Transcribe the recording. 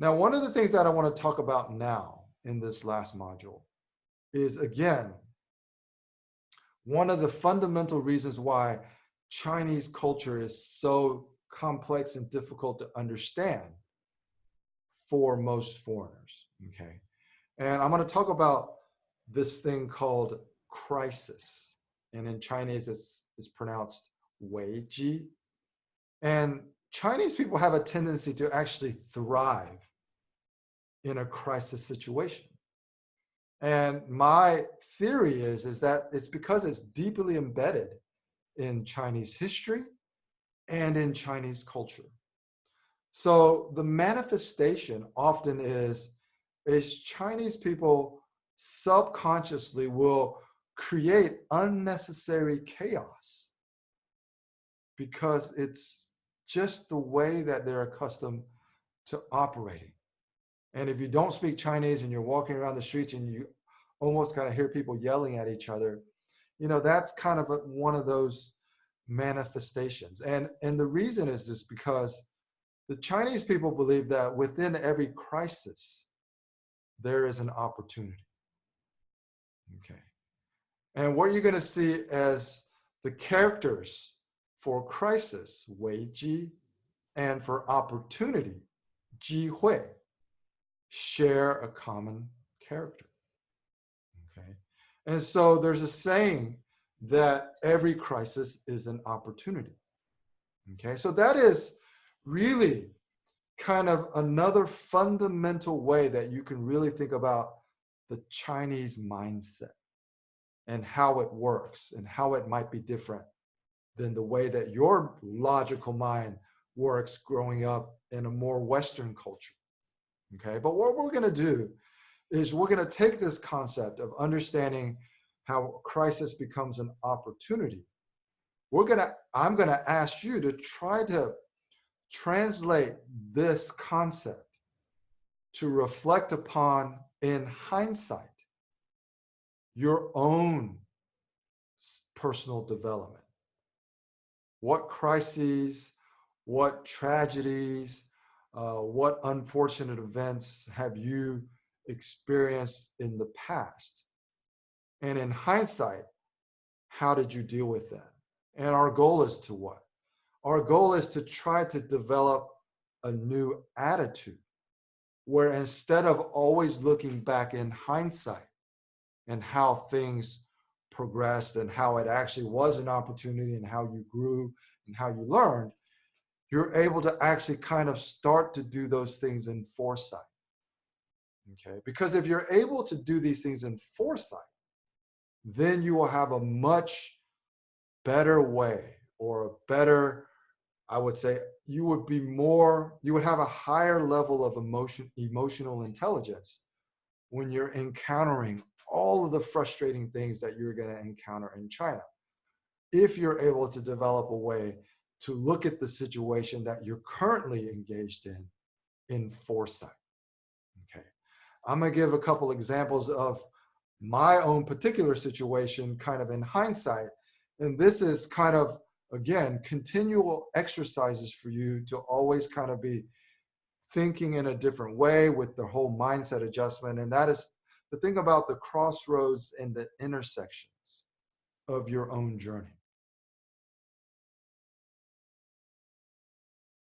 Now, one of the things that I want to talk about now in this last module is, again, one of the fundamental reasons why Chinese culture is so complex and difficult to understand for most foreigners, okay? And I'm going to talk about this thing called crisis. And in Chinese, it's pronounced weiji. And Chinese people have a tendency to actually thrive in a crisis situation. And my theory is that it's because it's deeply embedded in Chinese history and in Chinese culture. So the manifestation often is Chinese people subconsciously will create unnecessary chaos because it's just the way that they're accustomed to operating. And if you don't speak Chinese and you're walking around the streets and you almost kind of hear people yelling at each other, you know, that's kind of one of those manifestations. And the reason is just because the Chinese people believe that within every crisis, there is an opportunity. Okay. And what you're going to see as the characters for crisis, Wei Ji, and for opportunity, Ji Hui, share a common character. Okay. And so there's a saying that every crisis is an opportunity. Okay. So that is really kind of another fundamental way that you can really think about the Chinese mindset and how it works and how it might be different than the way that your logical mind works growing up in a more Western culture. Okay, but what we're going to do is we're going to take this concept of understanding how crisis becomes an opportunity. I'm going to ask you to try to translate this concept to reflect upon, in hindsight, your own personal development. What crises, what tragedies, what unfortunate events have you experienced in the past? And in hindsight, how did you deal with that? And our goal is to what? Our goal is to try to develop a new attitude where instead of always looking back in hindsight and how things progressed and how it actually was an opportunity and how you grew and how you learned, you're able to actually kind of start to do those things in foresight. Okay, because if you're able to do these things in foresight, then you will have a much better way, or a better, I would say, you would have a higher level of emotional intelligence when you're encountering all of the frustrating things that you're going to encounter in China. If you're able to develop a way to look at the situation that you're currently engaged in foresight. Okay, I'm going to give a couple examples of my own particular situation kind of in hindsight. And this is kind of, again, continual exercises for you to always kind of be thinking in a different way with the whole mindset adjustment. And that is the thing about the crossroads and the intersections of your own journey.